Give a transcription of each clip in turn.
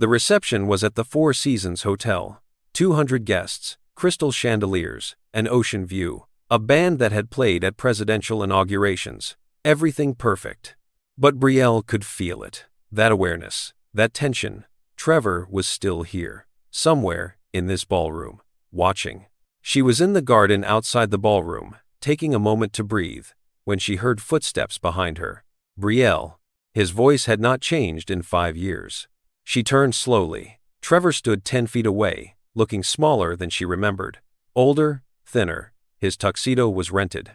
The reception was at the Four Seasons Hotel. 200 guests, crystal chandeliers, an ocean view, a band that had played at presidential inaugurations. Everything perfect. But Brielle could feel it. That awareness, that tension. Trevor was still here, somewhere in this ballroom, watching. She was in the garden outside the ballroom, taking a moment to breathe, when she heard footsteps behind her. Brielle. His voice had not changed in 5 years. She turned slowly. Trevor stood 10 feet away, looking smaller than she remembered. Older, thinner. His tuxedo was rented.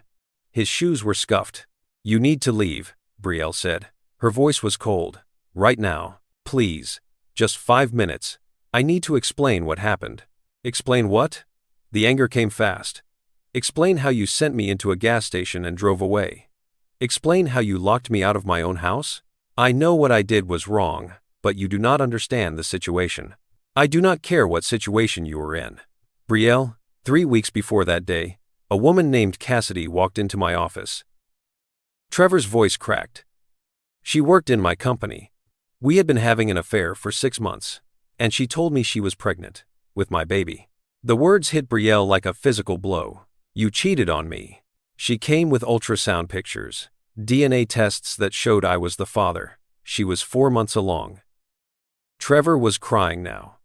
His shoes were scuffed. "You need to leave," Brielle said. Her voice was cold. "Right now. Please. Just 5 minutes. I need to explain what happened." "Explain what?" The anger came fast. "Explain how you sent me into a gas station and drove away. Explain how you locked me out of my own house. I know what I did was wrong, but you do not understand the situation. I do not care what situation you were in." Brielle, 3 weeks before that day, a woman named Cassidy walked into my office. Trevor's voice cracked. "She worked in my company. We had been having an affair for 6 months, and she told me she was pregnant, with my baby." The words hit Brielle like a physical blow. "You cheated on me." She came with ultrasound pictures, DNA tests that showed I was the father. She was 4 months along. Trevor was crying now.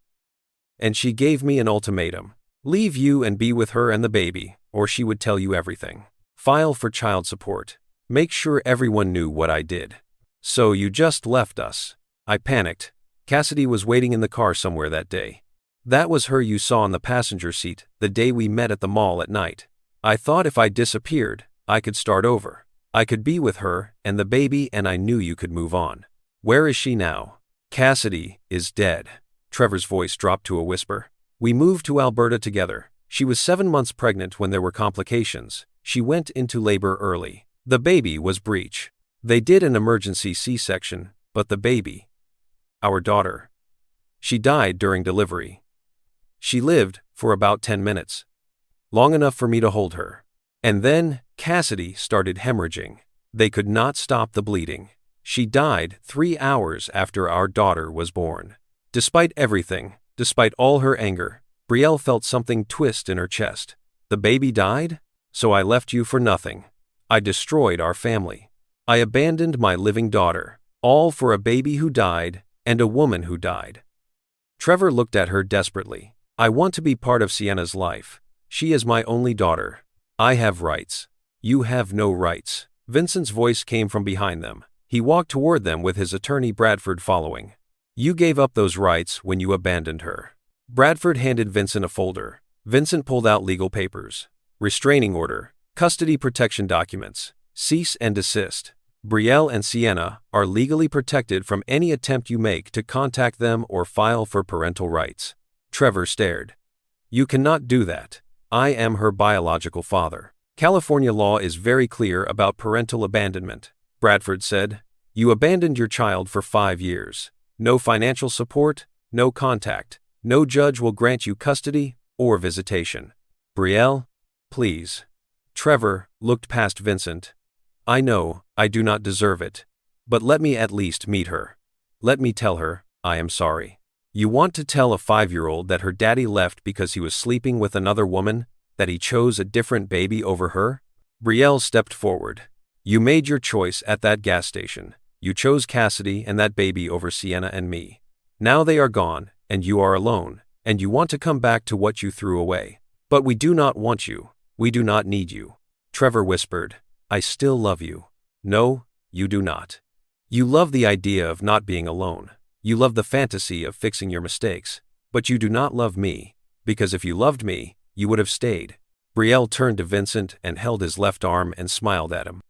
"And she gave me an ultimatum. Leave you and be with her and the baby, or she would tell you everything. File for child support. Make sure everyone knew what I did. So you just left us." I panicked. Cassidy was waiting in the car somewhere that day. That was her you saw in the passenger seat the day we met at the mall at night. I thought if I disappeared, I could start over. I could be with her and the baby, and I knew you could move on. Where is she now? "Cassidy is dead." Trevor's voice dropped to a whisper. "We moved to Alberta together. She was 7 months pregnant when there were complications. She went into labor early. The baby was breech. They did an emergency C-section, but the baby, our daughter, she died during delivery. She lived for about 10 minutes. Long enough for me to hold her. And then Cassidy started hemorrhaging. They could not stop the bleeding. She died 3 hours after our daughter was born." Despite everything, despite all her anger, Brielle felt something twist in her chest. "The baby died? So I left you for nothing. I destroyed our family. I abandoned my living daughter, all for a baby who died and a woman who died." Trevor looked at her desperately. "I want to be part of Sienna's life. She is my only daughter. I have rights. You have no rights." Vincent's voice came from behind them. He walked toward them with his attorney Bradford following. "You gave up those rights when you abandoned her." Bradford handed Vincent a folder. Vincent pulled out legal papers. Restraining order, custody protection documents, cease and desist. Brielle and Sienna are legally protected from any attempt you make to contact them or file for parental rights. Trevor stared. "You cannot do that. I am her biological father. California law is very clear about parental abandonment," Bradford said. "You abandoned your child for 5 years. No financial support, no contact. No judge will grant you custody or visitation." "Brielle, please." Trevor looked past Vincent. "I know I do not deserve it, but let me at least meet her. Let me tell her I am sorry." "You want to tell a 5-year-old that her daddy left because he was sleeping with another woman, that he chose a different baby over her?" Brielle stepped forward. "You made your choice at that gas station. You chose Cassidy and that baby over Sienna and me. Now they are gone, and you are alone, and you want to come back to what you threw away. But we do not want you. We do not need you." Trevor whispered, "I still love you." "No, you do not. You love the idea of not being alone. You love the fantasy of fixing your mistakes. But you do not love me, because if you loved me, you would have stayed." Brielle turned to Vincent and held his left arm and smiled at him.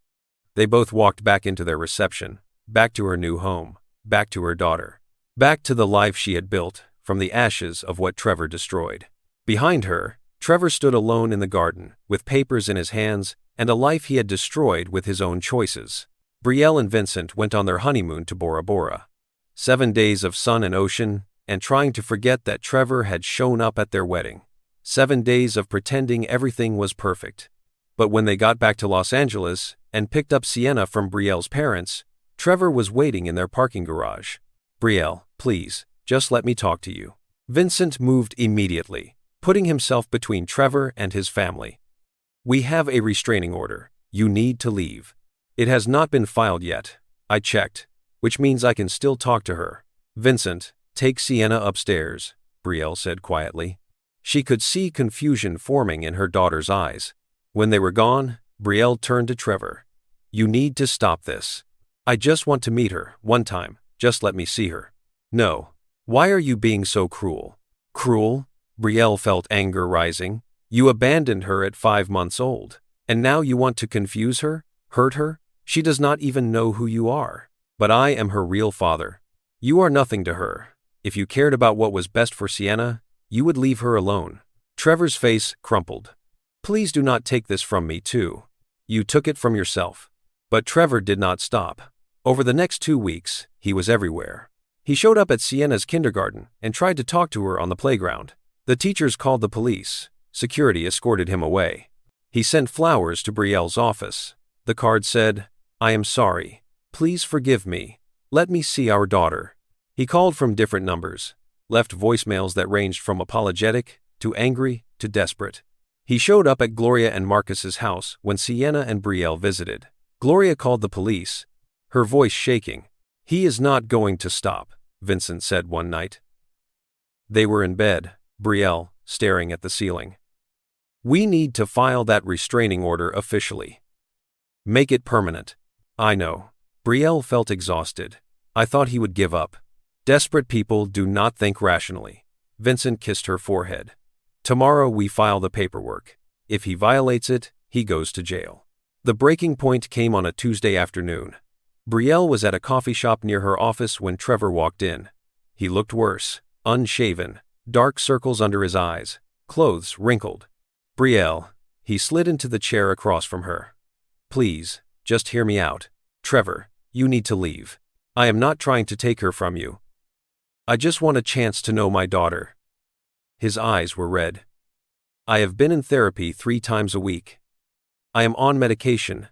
They both walked back into their reception, back to her new home, back to her daughter, back to the life she had built from the ashes of what Trevor destroyed. Behind her, Trevor stood alone in the garden, with papers in his hands and a life he had destroyed with his own choices. Brielle and Vincent went on their honeymoon to Bora Bora. 7 days of sun and ocean, and trying to forget that Trevor had shown up at their wedding. 7 days of pretending everything was perfect. But when they got back to Los Angeles and picked up Sienna from Brielle's parents, Trevor was waiting in their parking garage. "Brielle, please, just let me talk to you. Vincent moved immediately, putting himself between Trevor and his family. We have a restraining order. You need to leave. It has not been filed yet. I checked, which means I can still talk to her. Vincent, take Sienna upstairs, Brielle said quietly. She could see confusion forming in her daughter's eyes. When they were gone, Brielle turned to Trevor. You need to stop this. I just want to meet her, one time, just let me see her. No. Why are you being so cruel? Cruel? Brielle felt anger rising. You abandoned her at 5 months old. And now you want to confuse her? Hurt her? She does not even know who you are. But I am her real father. You are nothing to her. If you cared about what was best for Sienna, you would leave her alone. Trevor's face crumpled. Please do not take this from me too. You took it from yourself. But Trevor did not stop. Over the next 2 weeks, he was everywhere. He showed up at Sienna's kindergarten and tried to talk to her on the playground. The teachers called the police. Security escorted him away. He sent flowers to Brielle's office. The card said, I am sorry. Please forgive me. Let me see our daughter. He called from different numbers, left voicemails that ranged from apologetic to angry to desperate. He showed up at Gloria and Marcus's house when Sienna and Brielle visited. Gloria called the police, her voice shaking. He is not going to stop, Vincent said one night. They were in bed, Brielle staring at the ceiling. We need to file that restraining order officially. Make it permanent. I know. Brielle felt exhausted. I thought he would give up. Desperate people do not think rationally. Vincent kissed her forehead. Tomorrow we file the paperwork. If he violates it, he goes to jail. The breaking point came on a Tuesday afternoon. Brielle was at a coffee shop near her office when Trevor walked in. He looked worse, unshaven, dark circles under his eyes, clothes wrinkled. Brielle, he slid into the chair across from her. Please, just hear me out. Trevor, you need to leave. I am not trying to take her from you. I just want a chance to know my daughter. His eyes were red. I have been in therapy 3 times a week. I am on medication.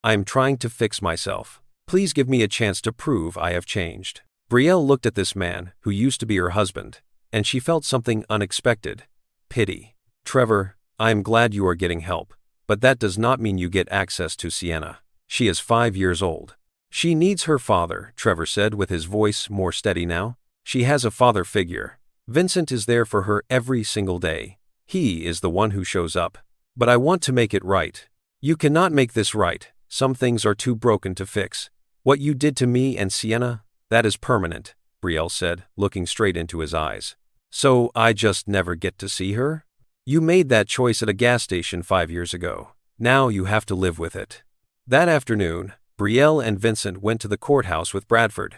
I am trying to fix myself. Please give me a chance to prove I have changed. Brielle looked at this man who used to be her husband, and she felt something unexpected. Pity. Trevor, I am glad you are getting help, but that does not mean you get access to Sienna. She is 5 years old. She needs her father, Trevor said with his voice more steady now. She has a father figure. Vincent is there for her every single day. He is the one who shows up. But I want to make it right. You cannot make this right. Some things are too broken to fix. What you did to me and Sienna, that is permanent, Brielle said, looking straight into his eyes. So I just never get to see her? You made that choice at a gas station 5 years ago. Now you have to live with it. That afternoon, Brielle and Vincent went to the courthouse with Bradford.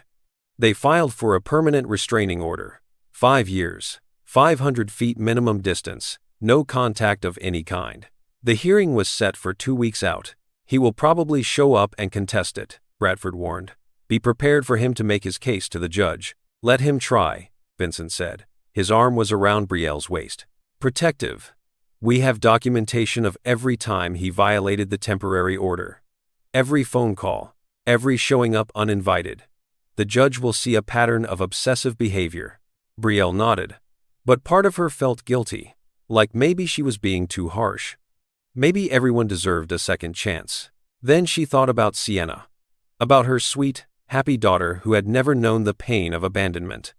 They filed for a permanent restraining order. 5 years, 500 feet minimum distance, no contact of any kind. The hearing was set for 2 weeks out. He will probably show up and contest it, Bradford warned. Be prepared for him to make his case to the judge. Let him try, Vincent said. His arm was around Brielle's waist. Protective. We have documentation of every time he violated the temporary order. Every phone call, every showing up uninvited. The judge will see a pattern of obsessive behavior. Brielle nodded. But part of her felt guilty, like maybe she was being too harsh. Maybe everyone deserved a second chance. Then she thought about Sienna. About her sweet, happy daughter who had never known the pain of abandonment.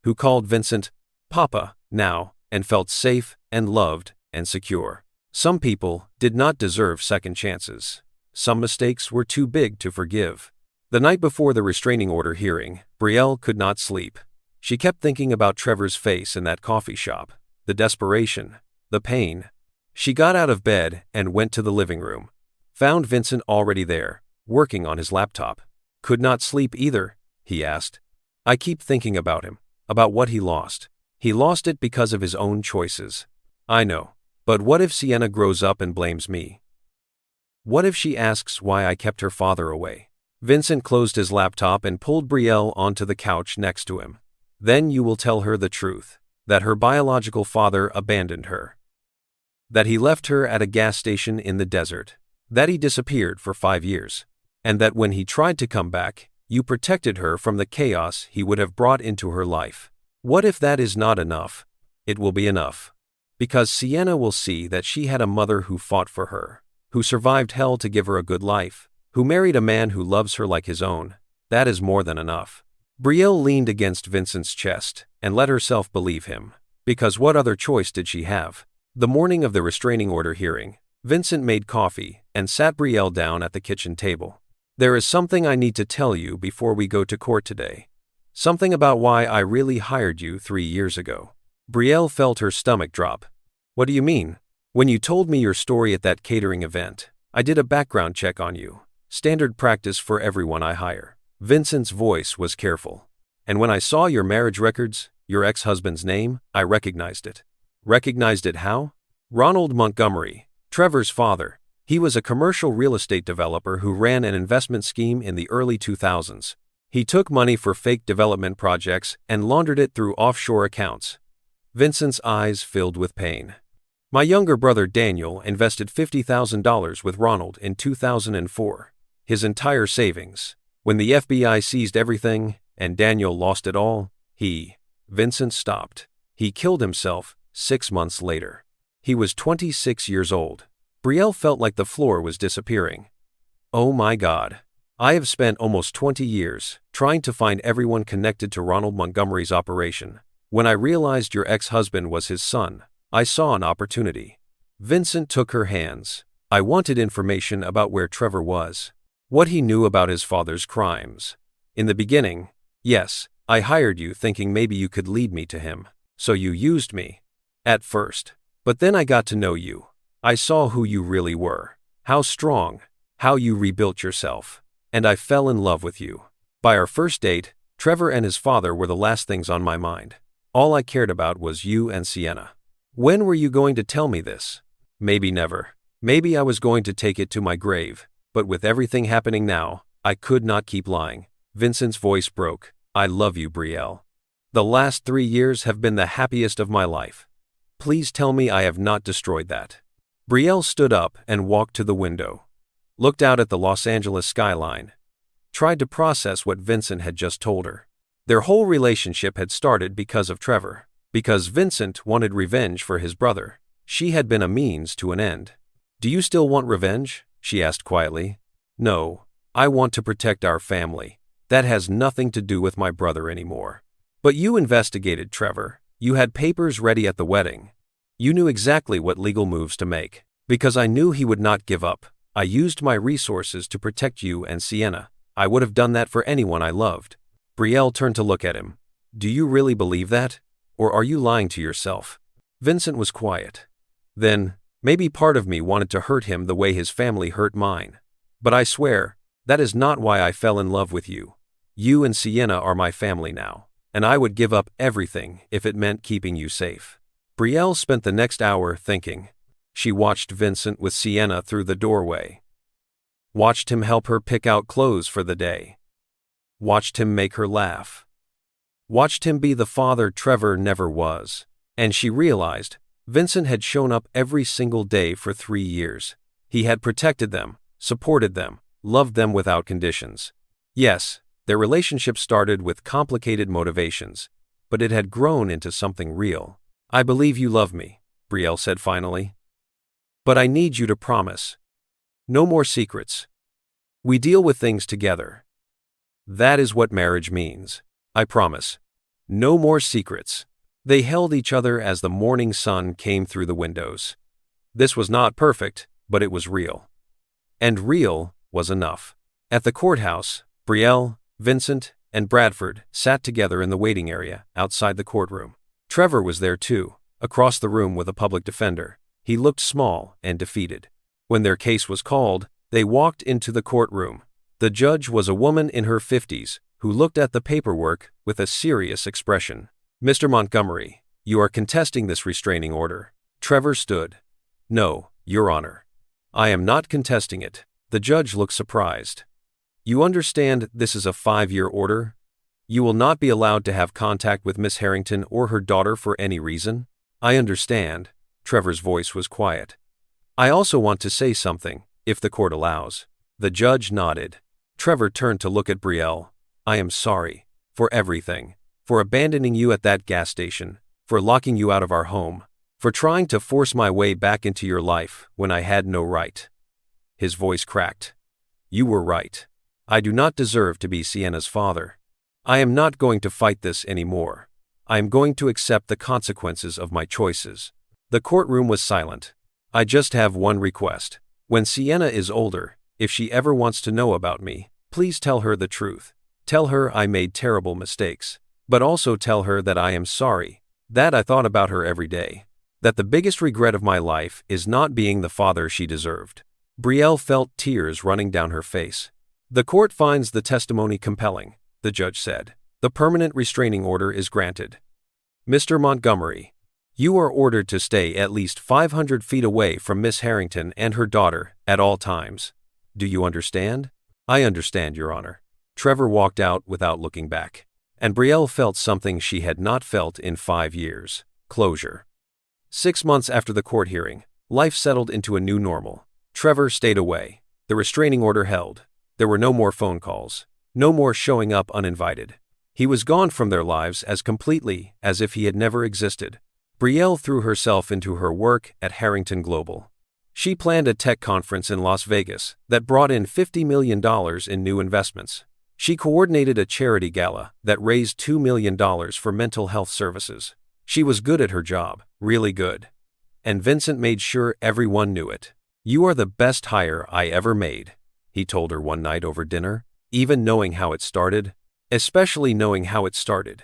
Who called Vincent, Papa, now, and felt safe and loved and secure. Some people did not deserve second chances. Some mistakes were too big to forgive. The night before the restraining order hearing, Brielle could not sleep. She kept thinking about Trevor's face in that coffee shop, the desperation, the pain. She got out of bed and went to the living room. Found Vincent already there, working on his laptop. Could not sleep either, he asked. I keep thinking about him, about what he lost. He lost it because of his own choices. I know, but what if Sienna grows up and blames me? What if she asks why I kept her father away? Vincent closed his laptop and pulled Brielle onto the couch next to him. Then you will tell her the truth, that her biological father abandoned her. That he left her at a gas station in the desert. That he disappeared for 5 years. And that when he tried to come back, You protected her from the chaos he would have brought into her life. What if that is not enough? It will be enough. Because Sienna will see that she had a mother who fought for her, who survived hell to give her a good life, who married a man who loves her like his own. That is more than enough. Brielle leaned against Vincent's chest and let herself believe him. Because what other choice did she have? The morning of the restraining order hearing, Vincent made coffee and sat Brielle down at the kitchen table. There is something I need to tell you before we go to court today. Something about why I really hired you 3 years ago. Brielle felt her stomach drop. What do you mean? When you told me your story at that catering event, I did a background check on you. Standard practice for everyone I hire. Vincent's voice was careful. And when I saw your marriage records, your ex-husband's name, I recognized it. Recognized it how? Ronald Montgomery, Trevor's father. He was a commercial real estate developer who ran an investment scheme in the early 2000s. He took money for fake development projects and laundered it through offshore accounts. Vincent's eyes filled with pain. My younger brother Daniel invested $50,000 with Ronald in 2004. His entire savings. When the FBI seized everything, and Daniel lost it all, Vincent stopped. He killed himself 6 months later. He was 26 years old. Brielle felt like the floor was disappearing. Oh my God. I have spent almost 20 years trying to find everyone connected to Ronald Montgomery's operation. When I realized your ex-husband was his son, I saw an opportunity. Vincent took her hands. I wanted information about where Trevor was, what he knew about his father's crimes. In the beginning, yes, I hired you thinking maybe you could lead me to him, so you used me. At first. But then I got to know you. I saw who you really were, how strong, how you rebuilt yourself, and I fell in love with you. By our first date, Trevor and his father were the last things on my mind. All I cared about was you and Sienna. When were you going to tell me this? Maybe never. Maybe I was going to take it to my grave, but with everything happening now, I could not keep lying. Vincent's voice broke. I love you, Brielle. The last 3 years have been the happiest of my life. Please tell me I have not destroyed that. Brielle stood up and walked to the window. Looked out at the Los Angeles skyline. Tried to process what Vincent had just told her. Their whole relationship had started because of Trevor. Because Vincent wanted revenge for his brother. She had been a means to an end. Do you still want revenge? She asked quietly. No, I want to protect our family. That has nothing to do with my brother anymore. But you investigated Trevor. You had papers ready at the wedding. You knew exactly what legal moves to make. Because I knew he would not give up, I used my resources to protect you and Sienna. I would have done that for anyone I loved. Brielle turned to look at him. Do you really believe that? Or are you lying to yourself? Vincent was quiet. Then, maybe part of me wanted to hurt him the way his family hurt mine. But I swear, that is not why I fell in love with you. You and Sienna are my family now, and I would give up everything if it meant keeping you safe. Brielle spent the next hour thinking. She watched Vincent with Sienna through the doorway. Watched him help her pick out clothes for the day. Watched him make her laugh. Watched him be the father Trevor never was. And she realized, Vincent had shown up every single day for 3 years. He had protected them, supported them, loved them without conditions. Yes, their relationship started with complicated motivations, but it had grown into something real. I believe you love me, Brielle said finally. But I need you to promise. No more secrets. We deal with things together. That is what marriage means. I promise. No more secrets. They held each other as the morning sun came through the windows. This was not perfect, but it was real. And real was enough. At the courthouse, Brielle, Vincent, and Bradford sat together in the waiting area outside the courtroom. Trevor was there too, across the room with a public defender. He looked small and defeated. When their case was called, they walked into the courtroom. The judge was a woman in her 50s, who looked at the paperwork with a serious expression. Mr. Montgomery, you are contesting this restraining order. Trevor stood. No, Your Honor. I am not contesting it. The judge looked surprised. You understand this is a 5-year order? You will not be allowed to have contact with Miss Harrington or her daughter for any reason? I understand. Trevor's voice was quiet. I also want to say something, if the court allows. The judge nodded. Trevor turned to look at Brielle. I am sorry. For everything. For abandoning you at that gas station. For locking you out of our home. For trying to force my way back into your life when I had no right." His voice cracked. "You were right. I do not deserve to be Sienna's father. I am not going to fight this anymore. I am going to accept the consequences of my choices." The courtroom was silent. "I just have one request. When Sienna is older, if she ever wants to know about me, please tell her the truth. Tell her I made terrible mistakes. But also tell her that I am sorry, that I thought about her every day. That the biggest regret of my life is not being the father she deserved." Brielle felt tears running down her face. "The court finds the testimony compelling," the judge said. "The permanent restraining order is granted. Mr. Montgomery, you are ordered to stay at least 500 feet away from Miss Harrington and her daughter at all times. Do you understand?" "I understand, Your Honor." Trevor walked out without looking back. And Brielle felt something she had not felt in 5 years: closure. 6 months after the court hearing, life settled into a new normal. Trevor stayed away. The restraining order held. There were no more phone calls. No more showing up uninvited. He was gone from their lives as completely as if he had never existed. Brielle threw herself into her work at Harrington Global. She planned a tech conference in Las Vegas that brought in $50 million in new investments. She coordinated a charity gala that raised $2 million for mental health services. She was good at her job, really good. And Vincent made sure everyone knew it. "You are the best hire I ever made," he told her one night over dinner, even knowing how it started. Especially knowing how it started.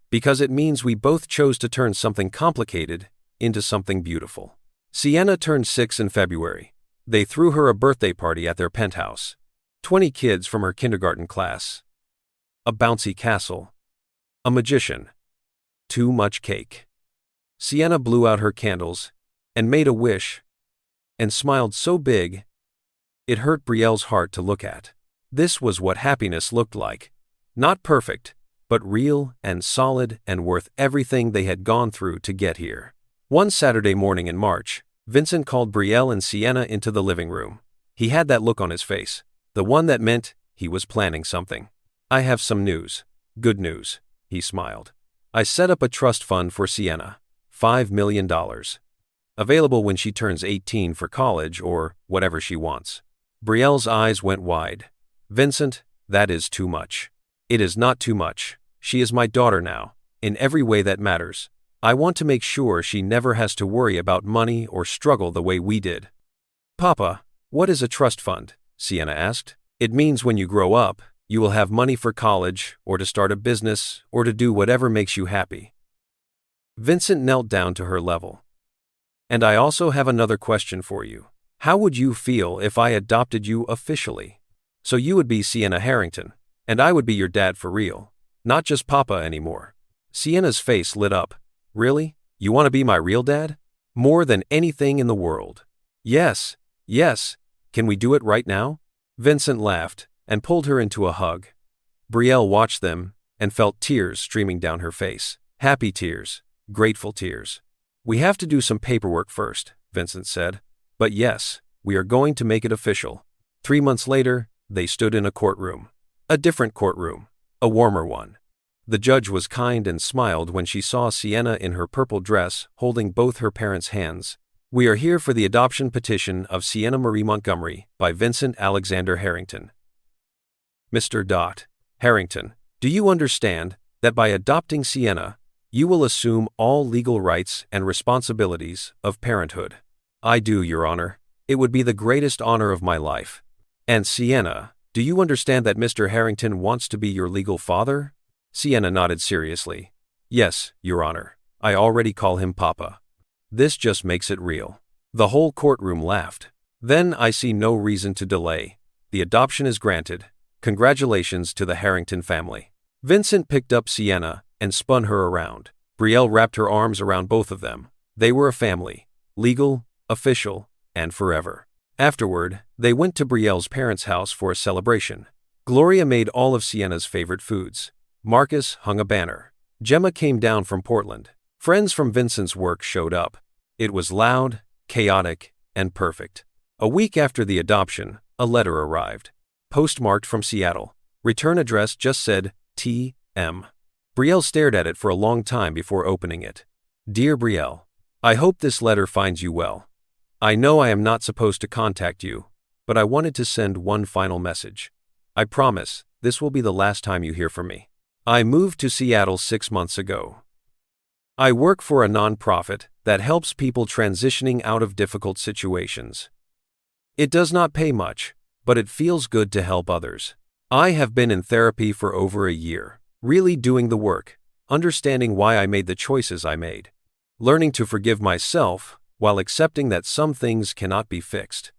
Because it means we both chose to turn something complicated into something beautiful. Sienna turned 6 in February. They threw her a birthday party at their penthouse. 20 kids from her kindergarten class. A bouncy castle. A magician. Too much cake. Sienna blew out her candles and made a wish and smiled so big it hurt Brielle's heart to look at. This was what happiness looked like. Not perfect, but real and solid and worth everything they had gone through to get here. One Saturday morning in March, Vincent called Brielle and Sienna into the living room. He had that look on his face, the one that meant he was planning something. "I have some news. Good news," he smiled. "I set up a trust fund for Sienna. $5 million. Available when she turns 18 for college or whatever she wants." Brielle's eyes went wide. "Vincent, that is too much." "It is not too much. She is my daughter now, in every way that matters. I want to make sure she never has to worry about money or struggle the way we did." "Papa, what is a trust fund?" Sienna asked. "It means when you grow up, you will have money for college, or to start a business, or to do whatever makes you happy." Vincent knelt down to her level. "And I also have another question for you. How would you feel if I adopted you officially? So you would be Sienna Harrington, and I would be your dad for real, not just Papa anymore." Sienna's face lit up. "Really? You want to be my real dad? More than anything in the world?" "Yes, yes. Can we do it right now?" Vincent laughed and pulled her into a hug. Brielle watched them and felt tears streaming down her face. Happy tears, grateful tears. "We have to do some paperwork first," Vincent said. "But yes, we are going to make it official." 3 months later, they stood in a courtroom. A different courtroom. A warmer one. The judge was kind and smiled when she saw Sienna in her purple dress holding both her parents' hands. "We are here for the adoption petition of Sienna Marie Montgomery by Vincent Alexander Harrington. Mr. Harrington, do you understand that by adopting Sienna, you will assume all legal rights and responsibilities of parenthood?" "I do, Your Honor. It would be the greatest honor of my life." "And Sienna, do you understand that Mr. Harrington wants to be your legal father?" Sienna nodded seriously. "Yes, Your Honor. I already call him Papa." This just makes it real. The whole courtroom laughed. "Then I see no reason to delay. The adoption is granted. Congratulations to the Harrington family." Vincent picked up Sienna and spun her around. Brielle wrapped her arms around both of them. They were a family. Legal, official, and forever. Afterward, they went to Brielle's parents' house for a celebration. Gloria made all of Sienna's favorite foods. Marcus hung a banner. Gemma came down from Portland. Friends from Vincent's work showed up. It was loud, chaotic, and perfect. A week after the adoption, a letter arrived. Postmarked from Seattle. Return address just said, T.M. Brielle stared at it for a long time before opening it. Dear Brielle, I hope this letter finds you well. I know I am not supposed to contact you, but I wanted to send one final message. I promise, this will be the last time you hear from me. I moved to Seattle 6 months ago. I work for a nonprofit that helps people transitioning out of difficult situations. It does not pay much, but it feels good to help others. I have been in therapy for over a year, really doing the work, understanding why I made the choices I made, learning to forgive myself while accepting that some things cannot be fixed.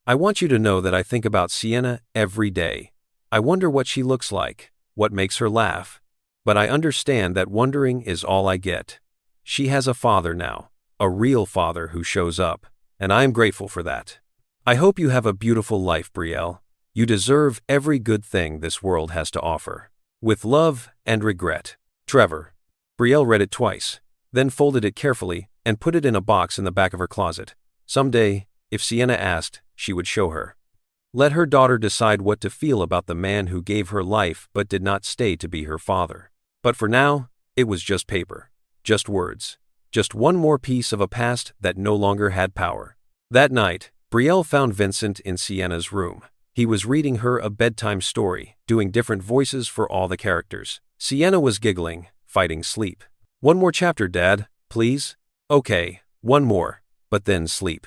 I want you to know that I think about Sienna every day. I wonder what she looks like, what makes her laugh, but I understand that wondering is all I get. She has a father now, a real father who shows up, and I am grateful for that. I hope you have a beautiful life, Brielle. You deserve every good thing this world has to offer. With love and regret, Trevor. Brielle read it twice, then folded it carefully and put it in a box in the back of her closet. Someday, if Sienna asked, she would show her. Let her daughter decide what to feel about the man who gave her life but did not stay to be her father. But for now, it was just paper. Just words. Just one more piece of a past that no longer had power. That night, Brielle found Vincent in Sienna's room. He was reading her a bedtime story, doing different voices for all the characters. Sienna was giggling, fighting sleep. One more chapter, Dad, please? Okay, one more, but then sleep.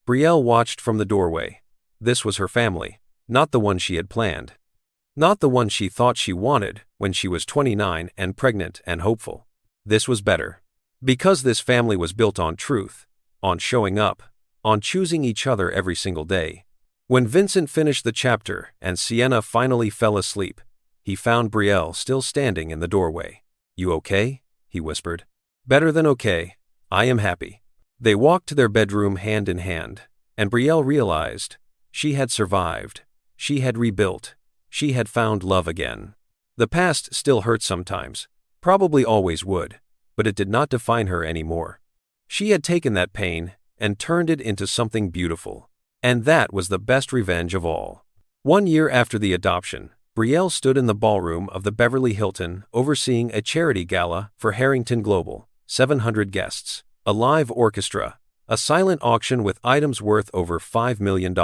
Brielle watched from the doorway. This was her family, not the one she had planned. Not the one she thought she wanted when she was 29 and pregnant and hopeful. This was better. Because this family was built on truth, on showing up, on choosing each other every single day. When Vincent finished the chapter and Sienna finally fell asleep, he found Brielle still standing in the doorway. You okay? He whispered. Better than okay. I am happy. They walked to their bedroom hand in hand, and Brielle realized she had survived. She had rebuilt. She had found love again. The past still hurt sometimes. Probably always would, but it did not define her anymore. She had taken that pain and turned it into something beautiful, and that was the best revenge of all. 1 year after the adoption, Brielle stood in the ballroom of the Beverly Hilton overseeing a charity gala for Harrington Global, 700 guests, a live orchestra, a silent auction with items worth over $5 million.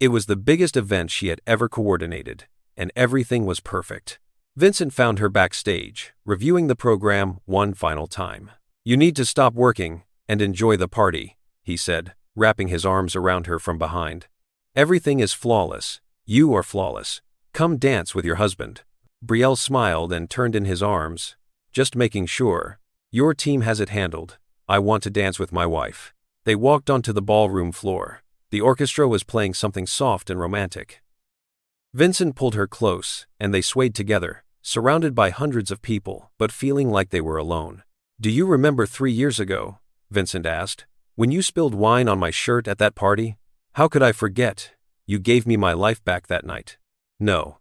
It was the biggest event she had ever coordinated, and everything was perfect. Vincent found her backstage, reviewing the program one final time. You need to stop working and enjoy the party, he said, wrapping his arms around her from behind. Everything is flawless. You are flawless. Come dance with your husband. Brielle smiled and turned in his arms. Just making sure. Your team has it handled. I want to dance with my wife. They walked onto the ballroom floor. The orchestra was playing something soft and romantic. Vincent pulled her close, and they swayed together, surrounded by hundreds of people, but feeling like they were alone. Do you remember 3 years ago? Vincent asked. When you spilled wine on my shirt at that party? How could I forget? You gave me my life back that night. No.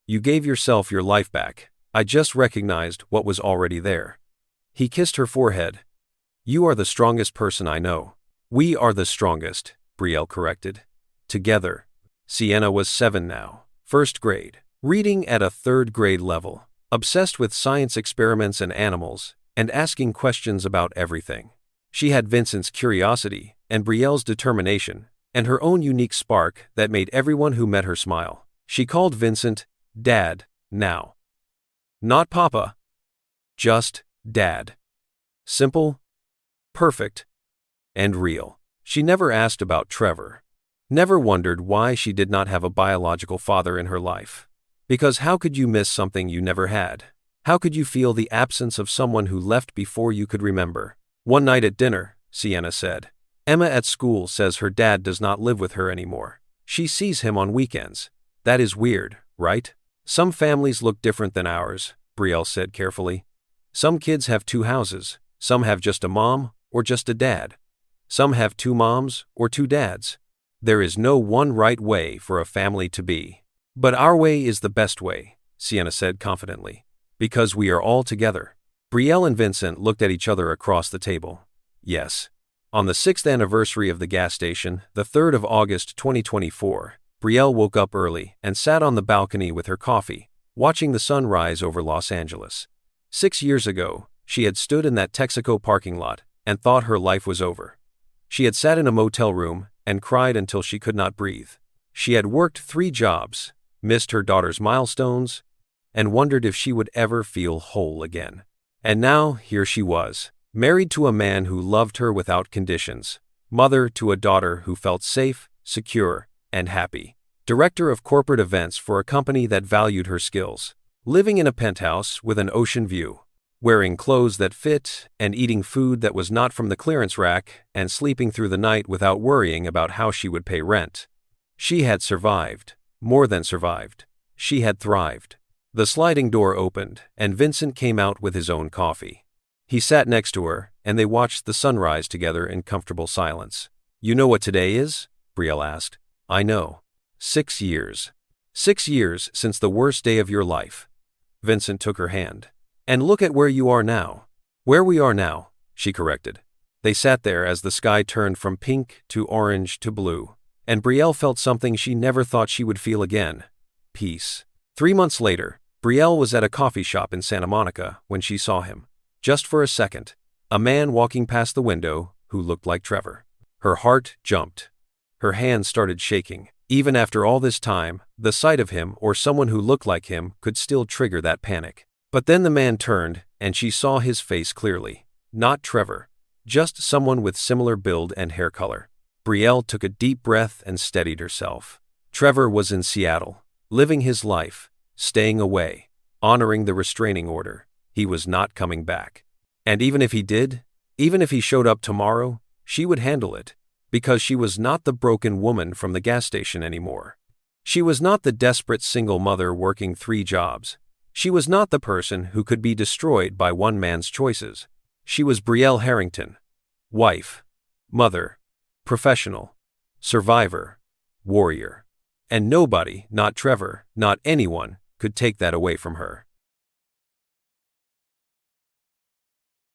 You gave yourself your life back. I just recognized what was already there. He kissed her forehead. You are the strongest person I know. We are the strongest, Brielle corrected. Together. Sienna was 7 now, 1st grade, reading at a 3rd grade level, obsessed with science experiments and animals, and asking questions about everything. She had Vincent's curiosity and Brielle's determination, and her own unique spark that made everyone who met her smile. She called Vincent Dad now. Not Papa. Just Dad. Simple, perfect, and real. She never asked about Trevor. Never wondered why she did not have a biological father in her life. Because how could you miss something you never had? How could you feel the absence of someone who left before you could remember? One night at dinner, Sienna said, Emma at school says her dad does not live with her anymore. She sees him on weekends. That is weird, right? Some families look different than ours, Brielle said carefully. Some kids have 2 houses. Some have just a mom or just a dad. Some have 2 moms or 2 dads. There is no one right way for a family to be. But our way is the best way, Sienna said confidently, because we are all together. Brielle and Vincent looked at each other across the table. Yes. On the 6th anniversary of the gas station, the 3rd of August 2024, Brielle woke up early and sat on the balcony with her coffee, watching the sun rise over Los Angeles. 6 years ago, she had stood in that Texaco parking lot and thought her life was over. She had sat in a motel room and cried until she could not breathe. She had worked 3 jobs, missed her daughter's milestones, and wondered if she would ever feel whole again. And now, here she was, married to a man who loved her without conditions, mother to a daughter who felt safe, secure, and happy, director of corporate events for a company that valued her skills, living in a penthouse with an ocean view, wearing clothes that fit and eating food that was not from the clearance rack and sleeping through the night without worrying about how she would pay rent. She had survived, more than survived. She had thrived. The sliding door opened, and Vincent came out with his own coffee. He sat next to her, and they watched the sunrise together in comfortable silence. "You know what today is?" Brielle asked. "I know. 6 years. 6 years since the worst day of your life." Vincent took her hand. "And look at where you are now." "Where we are now," she corrected. They sat there as the sky turned from pink to orange to blue, and Brielle felt something she never thought she would feel again: peace. 3 months later, Brielle was at a coffee shop in Santa Monica when she saw him. Just for a second, a man walking past the window who looked like Trevor. Her heart jumped. Her hands started shaking. Even after all this time, the sight of him or someone who looked like him could still trigger that panic. But then the man turned, and she saw his face clearly. Not Trevor. Just someone with similar build and hair color. Brielle took a deep breath and steadied herself. Trevor was in Seattle, living his life, staying away, honoring the restraining order. He was not coming back. And even if he did, even if he showed up tomorrow, she would handle it, because she was not the broken woman from the gas station anymore. She was not the desperate single mother working 3 jobs. She was not the person who could be destroyed by one man's choices. She was Brielle Harrington. Wife, mother, professional, survivor, warrior. And nobody, not Trevor, not anyone, could take that away from her.